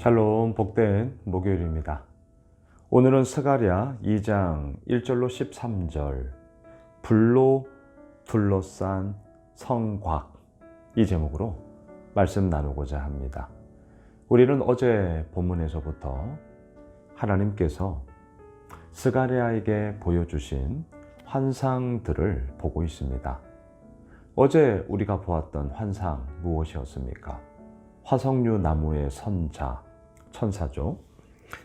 샬롬, 복된 목요일입니다. 오늘은 스가랴 2장 1절로 13절 불로 둘러싼 성곽, 이 제목으로 말씀 나누고자 합니다. 우리는 어제 본문에서부터 하나님께서 스가랴에게 보여주신 환상들을 보고 있습니다. 어제 우리가 보았던 환상 무엇이었습니까? 화석류 나무의 선자, 천사죠.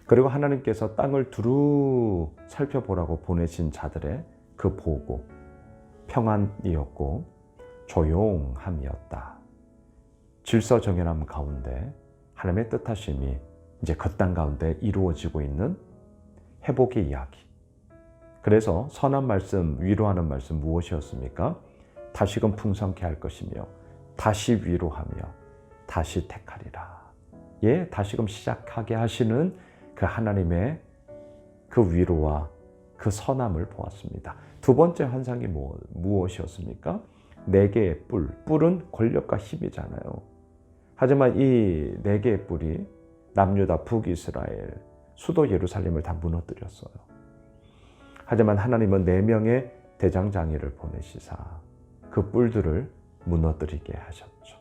그리고 하나님께서 땅을 두루 살펴보라고 보내신 자들의 그 보고, 평안이었고 조용함이었다. 질서정연함 가운데 하나님의 뜻하심이 이제 그 땅 가운데 이루어지고 있는 회복의 이야기. 그래서 선한 말씀, 위로하는 말씀 무엇이었습니까? 다시금 풍성케 할 것이며 다시 위로하며 다시 택하리라. 예, 다시금 시작하게 하시는 그 하나님의 그 위로와 그 선함을 보았습니다. 두 번째 환상이 무엇이었습니까? 네 개의 뿔. 뿔은 권력과 힘이잖아요. 하지만 이 네 개의 뿔이 남유다 북이스라엘 수도 예루살렘을 다 무너뜨렸어요. 하지만 하나님은 4명의 대장장이를 보내시사 그 뿔들을 무너뜨리게 하셨죠.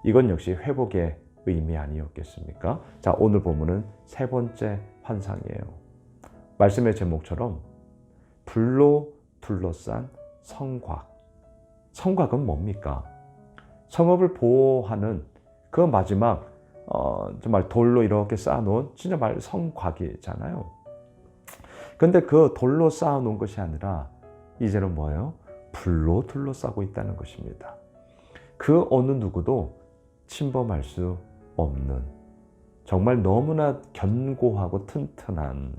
이건 역시 회복의 의미 아니었겠습니까? 자, 오늘 본문은 세 번째 환상이에요. 말씀의 제목처럼 불로 둘러싼 성곽. 성곽은 뭡니까? 성읍을 보호하는 그 마지막 정말 돌로 이렇게 쌓아놓은 진짜 말 성곽이잖아요. 근데 그 돌로 쌓아놓은 것이 아니라 이제는 뭐예요? 불로 둘러싸고 있다는 것입니다. 그 어느 누구도 침범할 수 없는, 정말 너무나 견고하고 튼튼한,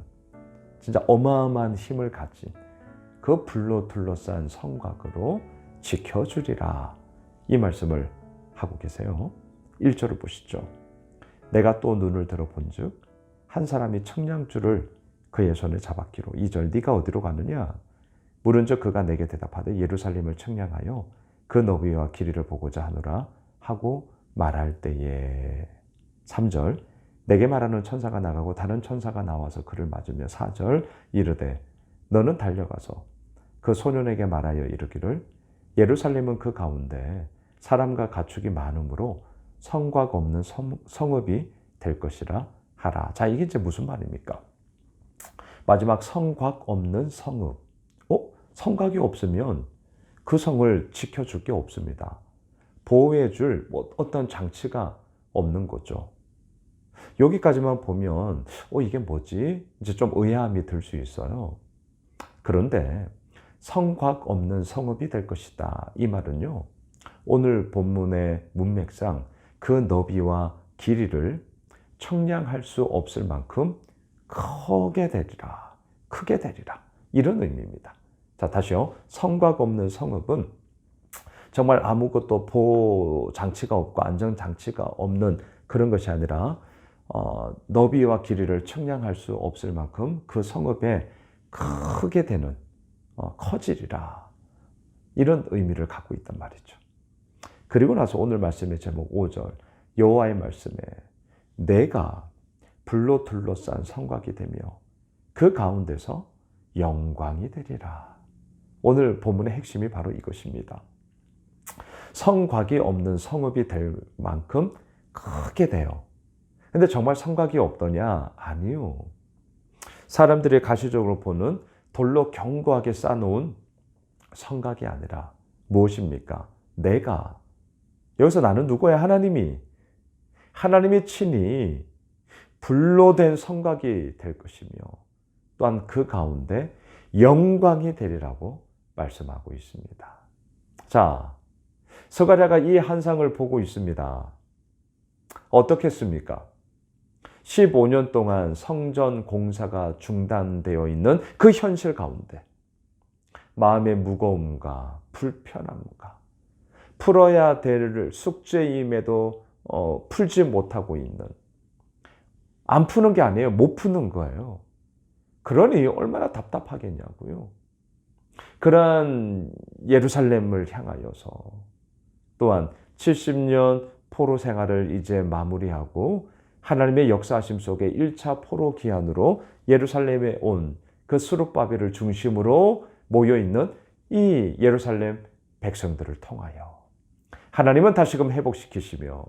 진짜 어마어마한 힘을 가진 그 불로 둘러싼 성곽으로 지켜주리라, 이 말씀을 하고 계세요. 1절을 보시죠. 내가 또 눈을 들어본즉 한 사람이 청량줄을 그의 손에 잡았기로. 2절 네가 어디로 가느냐? 물은즉 그가 내게 대답하되 예루살렘을 청량하여 그 너비와 길이를 보고자 하노라 하고 말할 때에. 3절 내게 말하는 천사가 나가고 다른 천사가 나와서 그를 맞으며 4절 이르되 너는 달려가서 그 소년에게 말하여 이르기를 예루살렘은 그 가운데 사람과 가축이 많으므로 성곽 없는 성읍이 될 것이라 하라. 자, 이게 이제 무슨 말입니까? 마지막 성곽 없는 성읍. 성곽이 없으면 그 성을 지켜줄 게 없습니다. 보호해줄 어떤 장치가 없는 거죠. 여기까지만 보면 이게 뭐지? 이제 좀 의아함이 들 수 있어요. 그런데 성곽 없는 성읍이 될 것이다, 이 말은요, 오늘 본문의 문맥상 그 너비와 길이를 청량할 수 없을 만큼 크게 되리라, 크게 되리라, 이런 의미입니다. 자, 다시요. 성곽 없는 성읍은 정말 아무것도 보호 장치가 없고 안전 장치가 없는 그런 것이 아니라 너비와 길이를 청량할 수 없을 만큼 그 성읍에 크게 되는, 커지리라, 이런 의미를 갖고 있단 말이죠. 그리고 나서 오늘 말씀의 제목 5절 여호와의 말씀에 내가 불로 둘러싼 성곽이 되며 그 가운데서 영광이 되리라. 오늘 본문의 핵심이 바로 이것입니다. 성곽이 없는 성읍이 될 만큼 크게 돼요. 근데 정말 성곽이 없더냐? 아니요. 사람들이 가시적으로 보는 돌로 견고하게 쌓아놓은 성곽이 아니라 무엇입니까? 내가. 여기서 나는 누구야? 하나님이 친히 불로 된 성곽이 될 것이며 또한 그 가운데 영광이 되리라고 말씀하고 있습니다. 자, 스가랴가 이 환상을 보고 있습니다. 어떻겠습니까? 15년 동안 성전 공사가 중단되어 있는 그 현실 가운데 마음의 무거움과 불편함과 풀어야 될 숙제임에도 풀지 못하고 있는, 안 푸는 게 아니에요. 못 푸는 거예요. 그러니 얼마나 답답하겠냐고요. 그러한 예루살렘을 향하여서 또한 70년 포로 생활을 이제 마무리하고 하나님의 역사하심 속에 1차 포로 기한으로 예루살렘에 온 그 스룹바벨을 중심으로 모여있는 이 예루살렘 백성들을 통하여 하나님은 다시금 회복시키시며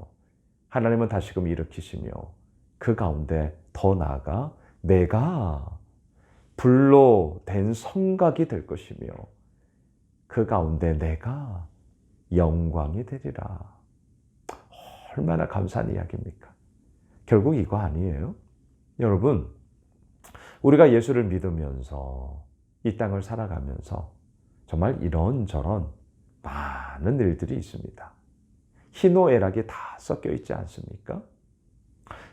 하나님은 다시금 일으키시며 그 가운데 더 나아가 내가 불로 된 성곽이 될 것이며 그 가운데 내가 영광이 되리라. 얼마나 감사한 이야기입니까? 결국 이거 아니에요? 여러분, 우리가 예수를 믿으면서 이 땅을 살아가면서 정말 이런저런 많은 일들이 있습니다. 희노애락이 다 섞여 있지 않습니까?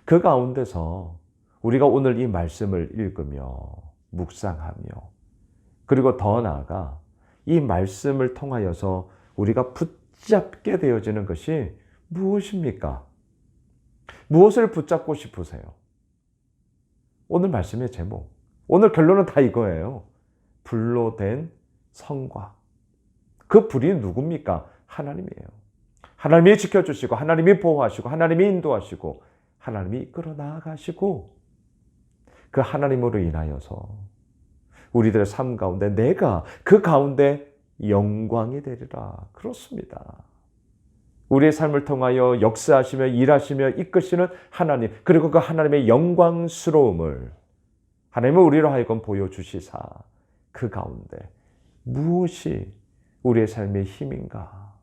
그 가운데서 우리가 오늘 이 말씀을 읽으며 묵상하며 그리고 더 나아가 이 말씀을 통하여서 우리가 붙잡게 되어지는 것이 무엇입니까? 무엇을 붙잡고 싶으세요? 오늘 말씀의 제목, 오늘 결론은 다 이거예요. 불로 된 성곽. 그 불이 누굽니까? 하나님이에요. 하나님이 지켜주시고 하나님이 보호하시고 하나님이 인도하시고 하나님이 이끌어 나아가시고 그 하나님으로 인하여서 우리들의 삶 가운데 내가 그 가운데 영광이 되리라. 그렇습니다. 우리의 삶을 통하여 역사하시며 일하시며 이끄시는 하나님, 그리고 그 하나님의 영광스러움을 하나님은 우리로 하여금 보여주시사 그 가운데 무엇이 우리의 삶의 힘인가?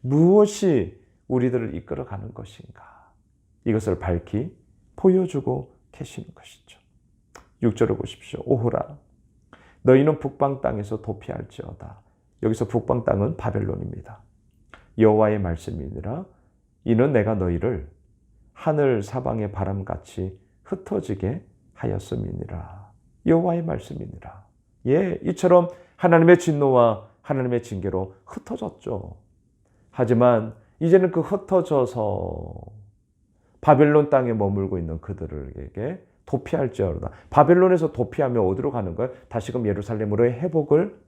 무엇이 우리들을 이끌어가는 것인가? 이것을 밝히 보여주고 계시는 것이죠. 6절을 보십시오. 오호라, 너희는 북방 땅에서 도피할지어다. 여기서 북방 땅은 바벨론입니다. 여호와의 말씀이니라. 이는 내가 너희를 하늘 사방의 바람같이 흩어지게 하였음이니라. 여호와의 말씀이니라. 예, 이처럼 하나님의 진노와 하나님의 징계로 흩어졌죠. 하지만 이제는 그 흩어져서 바벨론 땅에 머물고 있는 그들에게 도피할지어다. 바벨론에서 도피하며 어디로 가는 거예요? 다시금 예루살렘으로의 회복을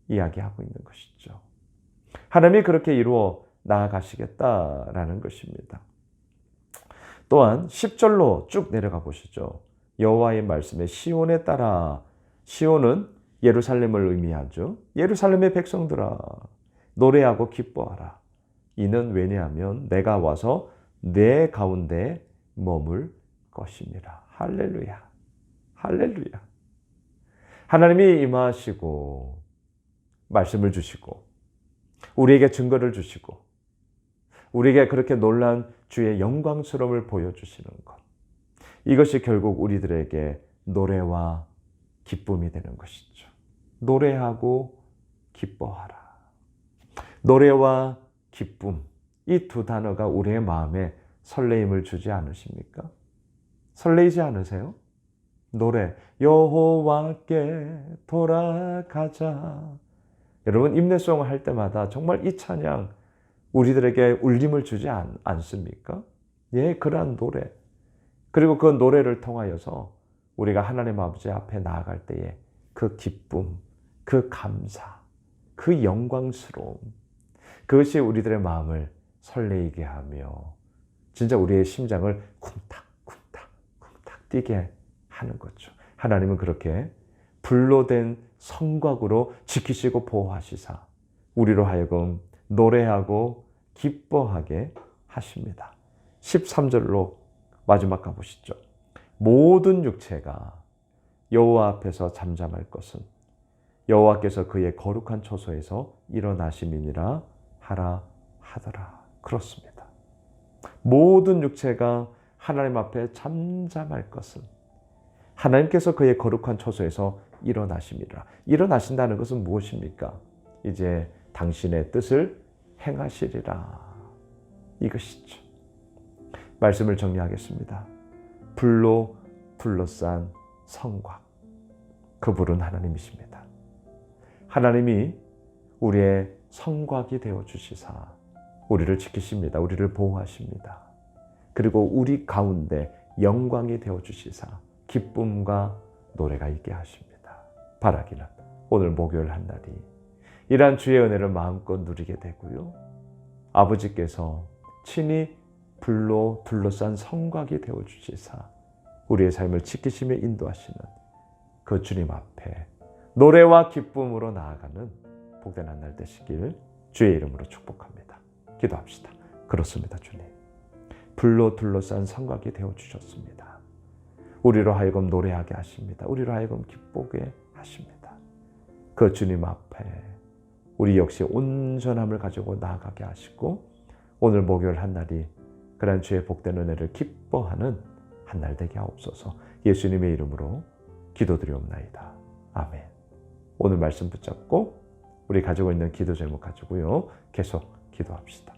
이야기하고 있는 것이죠. 하나님이 그렇게 이루어 나아가시겠다라는 것입니다. 또한 10절로 쭉 내려가 보시죠. 여호와의 말씀에 시온에 따라, 시온은 예루살렘을 의미하죠. 예루살렘의 백성들아, 노래하고 기뻐하라. 이는 왜냐하면 내가 와서 내 가운데 머물 것입니다. 할렐루야, 할렐루야. 하나님이 임하시고 말씀을 주시고 우리에게 증거를 주시고 우리에게 그렇게 놀라운 주의 영광스러움을 보여주시는 것, 이것이 결국 우리들에게 노래와 기쁨이 되는 것이죠. 노래하고 기뻐하라. 노래와 기쁨, 이 두 단어가 우리의 마음에 설레임을 주지 않으십니까? 설레이지 않으세요? 노래, 여호와께 돌아가자. 여러분, 임내송을 할 때마다 정말 이 찬양 우리들에게 울림을 주지 않습니까? 예, 그러한 노래. 그리고 그 노래를 통하여서 우리가 하나님 아버지 앞에 나아갈 때에 그 기쁨, 그 감사, 그 영광스러움, 그것이 우리들의 마음을 설레이게 하며 진짜 우리의 심장을 쿵탁쿵탁 뛰게 하는 거죠. 하나님은 그렇게 불로 된 성곽으로 지키시고 보호하시사 우리로 하여금 노래하고 기뻐하게 하십니다. 13절로 마지막 가보시죠. 모든 육체가 여호와 앞에서 잠잠할 것은 여호와께서 그의 거룩한 처소에서 일어나심이니라 하라 하더라. 그렇습니다. 모든 육체가 하나님 앞에 잠잠할 것은 하나님께서 그의 거룩한 처소에서 일어나심이라. 일어나신다는 것은 무엇입니까? 이제 당신의 뜻을 행하시리라. 이것이죠. 말씀을 정리하겠습니다. 불로 둘러싼 성곽. 그 불은 하나님이십니다. 하나님이 우리의 성곽이 되어주시사 우리를 지키십니다. 우리를 보호하십니다. 그리고 우리 가운데 영광이 되어주시사 기쁨과 노래가 있게 하십니다. 바라기는 오늘 목요일 한 날이 이러한 주의 은혜를 마음껏 누리게 되고요. 아버지께서 친히 불로 둘러싼 성곽이 되어주시사 우리의 삶을 지키시며 인도하시는 그 주님 앞에 노래와 기쁨으로 나아가는 복된 한 날 되시길 주의 이름으로 축복합니다. 기도합시다. 그렇습니다, 주님. 불로 둘러싼 성곽이 되어주셨습니다. 우리로 하여금 노래하게 하십니다. 우리로 하여금 기쁘게 하십니다. 그 주님 앞에 우리 역시 온전함을 가지고 나아가게 하시고 오늘 목요일 한 날이 그런 주의 복된 은혜를 기뻐하는 한 날 되게 하옵소서. 예수님의 이름으로 기도드리옵나이다. 아멘. 오늘 말씀 붙잡고 우리 가지고 있는 기도 제목 가지고요 계속 기도합시다.